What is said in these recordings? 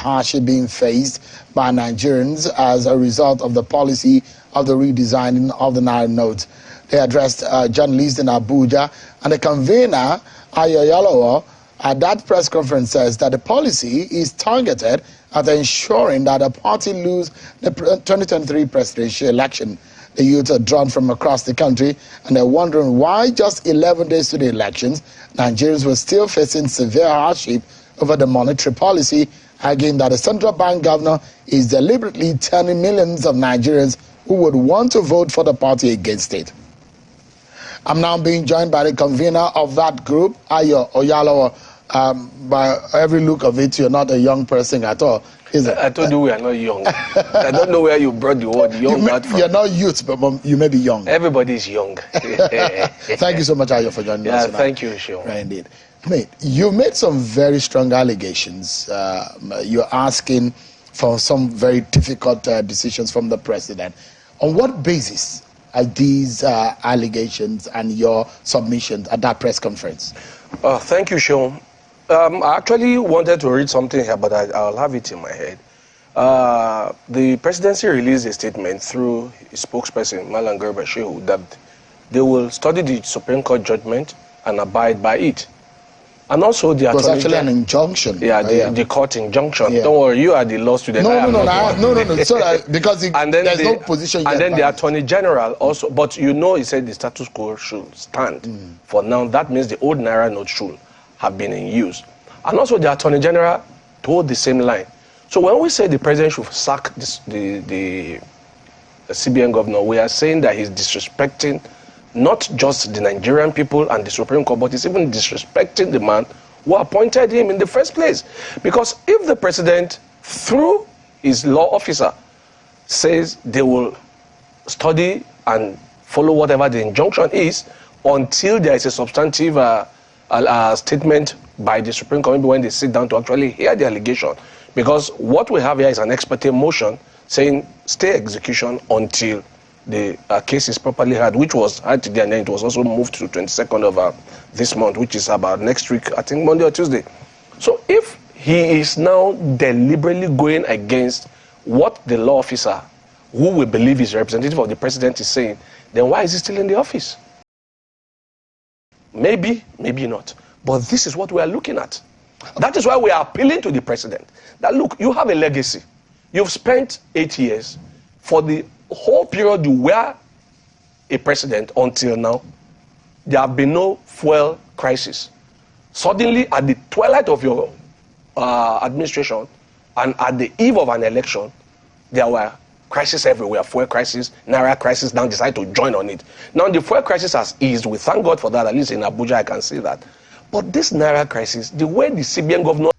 hardship being faced by Nigerians as a result of the policy of the redesigning of the naira note. They addressed journalists in Abuja, and the convener, Ayo Yalowo, at that press conference says that the policy is targeted at ensuring that the party lose the 2023 presidential election. The youth are drawn from across the country, and they're wondering why just 11 days to the elections, Nigerians were still facing severe hardship over the monetary policy, arguing that the central bank governor is deliberately turning millions of Nigerians who would want to vote for the party against it. I'm now being joined by the convener of that group, Ayo Oyalowo. By every look of it, you're not a young person at all, is it? I told you we are not young. I don't know where you brought the word young from. You're not youth, but you may be young. Everybody is young. Thank you so much, Ayo, for joining us. Yeah, thank you, sure. Right, indeed. Mate, you made some very strong allegations. You're asking for some very difficult decisions from the president. On what basis are these allegations and your submissions at that press conference? Thank you, Sean. I actually wanted to read something here, but I'll have it in my head. The presidency released a statement through his spokesperson, Malam Garba Shehu, that they will study the Supreme Court judgment and abide by it. And also the attorney... It was actually an injunction. Yeah, the court injunction. Yeah. Don't worry, you are the law student. No. So because there's no position yet. And then the Attorney General also, but you know, he said the status quo should stand. For now, that means the old naira note should have been in use. And also the Attorney General told the same line. So when we say the president should sack the CBN governor, we are saying that he's disrespecting not just the Nigerian people and the Supreme Court, but he's even disrespecting the man who appointed him in the first place. Because if the president, through his law officer, says they will study and follow whatever the injunction is until there is a substantive statement by the Supreme Court when they sit down to actually hear the allegation. Because what we have here is an ex parte motion saying stay execution until the case is properly heard, which was heard today, and then it was also moved to 22nd of this month, which is about next week, I think Monday or Tuesday. So if he is now deliberately going against what the law officer, who we believe is representative of the president, is saying, then why is he still in the office? Maybe, maybe not. But this is what we are looking at. That is why we are appealing to the president. That look, you have a legacy. You've spent 8 years. For the whole period you were a president until now, there have been no fuel crisis. Suddenly, at the twilight of your administration and at the eve of an election, there were crises everywhere. Fuel crisis, naira crisis, now decide to join on it. Now the fuel crisis has eased. We thank God for that. At least in Abuja, I can see that. But this naira crisis, the way the CBN governor...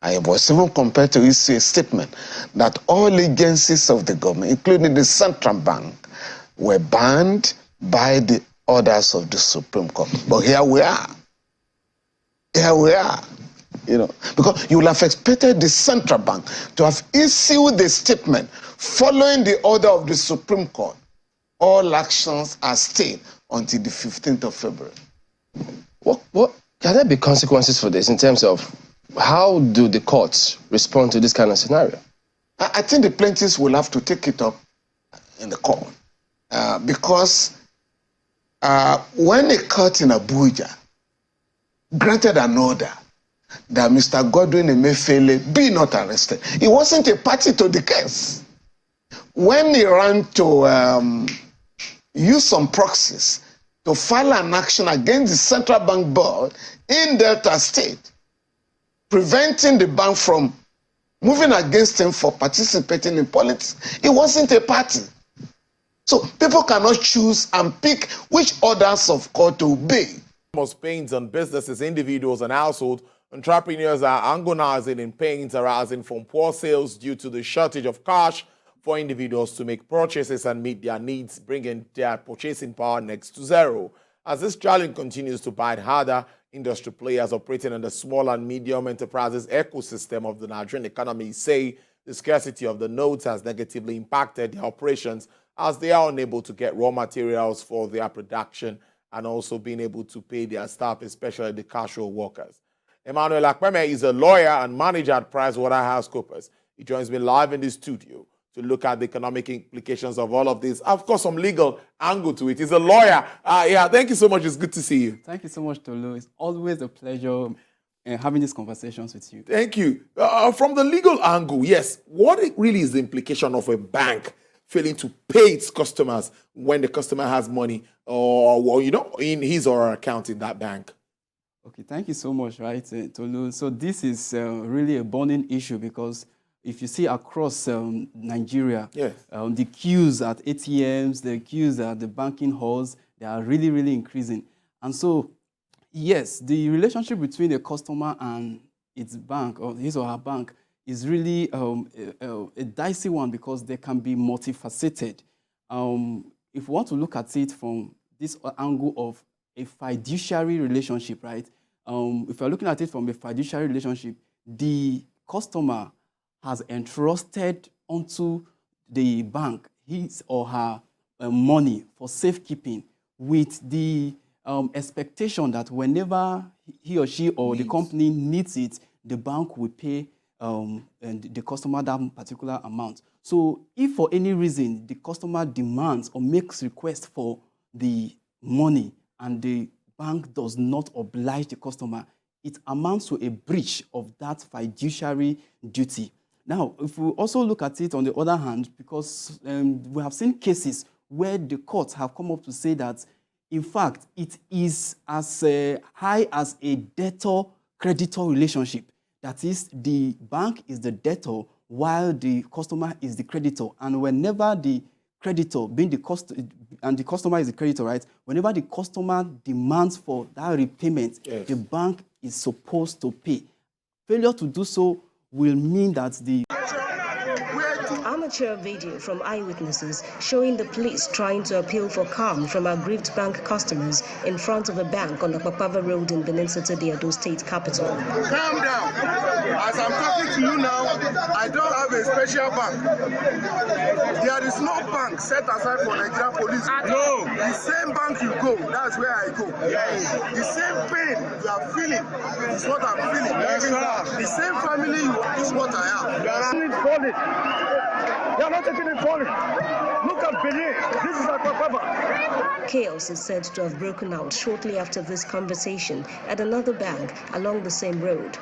I was even compared to his statement that all agencies of the government, including the central bank, were banned by the orders of the Supreme Court. But here we are. Here we are. Because you will have expected the central bank to have issued the statement following the order of the Supreme Court. All actions are stayed until the 15th of February. What can there be consequences for this in terms of how do the courts respond to this kind of scenario? I think the plaintiffs will have to take it up in the court because when a court in Abuja granted an order that Mr. Godwin Emefiele be not arrested, he wasn't a party to the case. When he ran to use some proxies to file an action against the Central Bank Board in Delta State, preventing the bank from moving against him for participating in politics, he wasn't a party. So people cannot choose and pick which orders of court to obey. Most pains on businesses, individuals, and households. Entrepreneurs are agonizing in pains arising from poor sales due to the shortage of cash for individuals to make purchases and meet their needs, bringing their purchasing power next to zero. As this challenge continues to bite harder, industry players operating in the small and medium enterprises ecosystem of the Nigerian economy say the scarcity of the notes has negatively impacted their operations as they are unable to get raw materials for their production and also being able to pay their staff, especially the casual workers. Emmanuel Akpeme is a lawyer and manager at PricewaterhouseCoopers. He joins me live in the studio to look at the economic implications of all of this. Of course, some legal angle to it. He's a lawyer. Thank you so much. It's good to see you. Thank you so much, Tolu. It's always a pleasure having these conversations with you. Thank you. From the legal angle, yes, what really is the implication of a bank failing to pay its customers when the customer has money or in his or her account in that bank? Okay, thank you so much, right, Tolu. So this is really a burning issue because if you see across Nigeria, yes. The queues at ATMs, the queues at the banking halls, they are really, really increasing. And so, yes, the relationship between the customer and its bank or his or her bank is really a dicey one because they can be multifaceted. If we want to look at it from this angle of a fiduciary relationship, right? If we're looking at it from a fiduciary relationship, the customer has entrusted onto the bank his or her money for safekeeping with the expectation that whenever he or she or the company needs it, the bank will pay and the customer that particular amount. So if for any reason the customer demands or makes request for the money and the bank does not oblige the customer, it amounts to a breach of that fiduciary duty. Now, if we also look at it on the other hand, because we have seen cases where the courts have come up to say that, in fact, it is as high as a debtor-creditor relationship. That is, the bank is the debtor while the customer is the creditor. And whenever the creditor, being the and the customer is the creditor, right? Whenever the customer demands for that repayment, yes, the bank is supposed to pay. Failure to do so will mean that the amateur video from eyewitnesses showing the police trying to appeal for calm from aggrieved bank customers in front of a bank on the Papava Road in Benin City, the Edo State capital. Calm down. As I'm talking to you now, I don't have a special bank. There is no bank set aside for Nigerian police. No. The same bank you go, that's where I go. Yes. The same pain you are feeling is what I'm feeling. Yes, the same family is what I have. They are not taking it for it. Look at Benin. This is like Papava. Chaos is said to have broken out shortly after this conversation at another bank along the same road.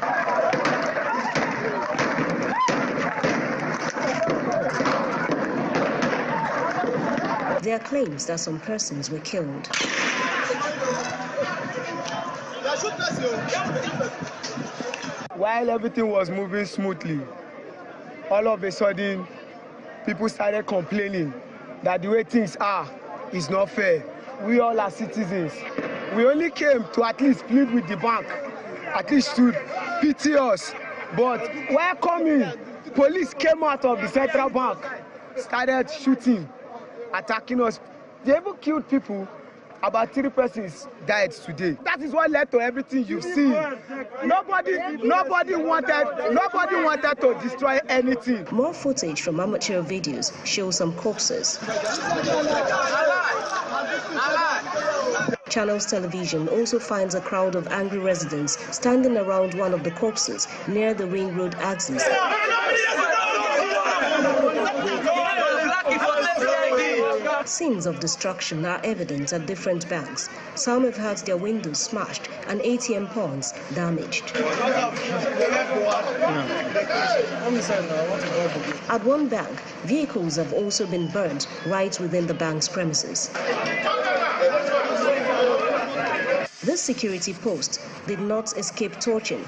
There are claims that some persons were killed. While everything was moving smoothly, all of a sudden, people started complaining that the way things are is not fair. We all are citizens. We only came to at least plead with the bank, at least to pity us. But while coming, police came out of the central bank, started shooting, attacking us. They even killed people. About 3 persons died today. That is what led to everything you've seen. Nobody wanted to destroy anything. More footage from amateur videos shows some corpses. Channels Television also finds a crowd of angry residents standing around one of the corpses near the Ring Road axis. Scenes of destruction are evident at different banks. Some have had their windows smashed and ATM pawns damaged. At one bank, vehicles have also been burnt right within the bank's premises. This security post did not escape torching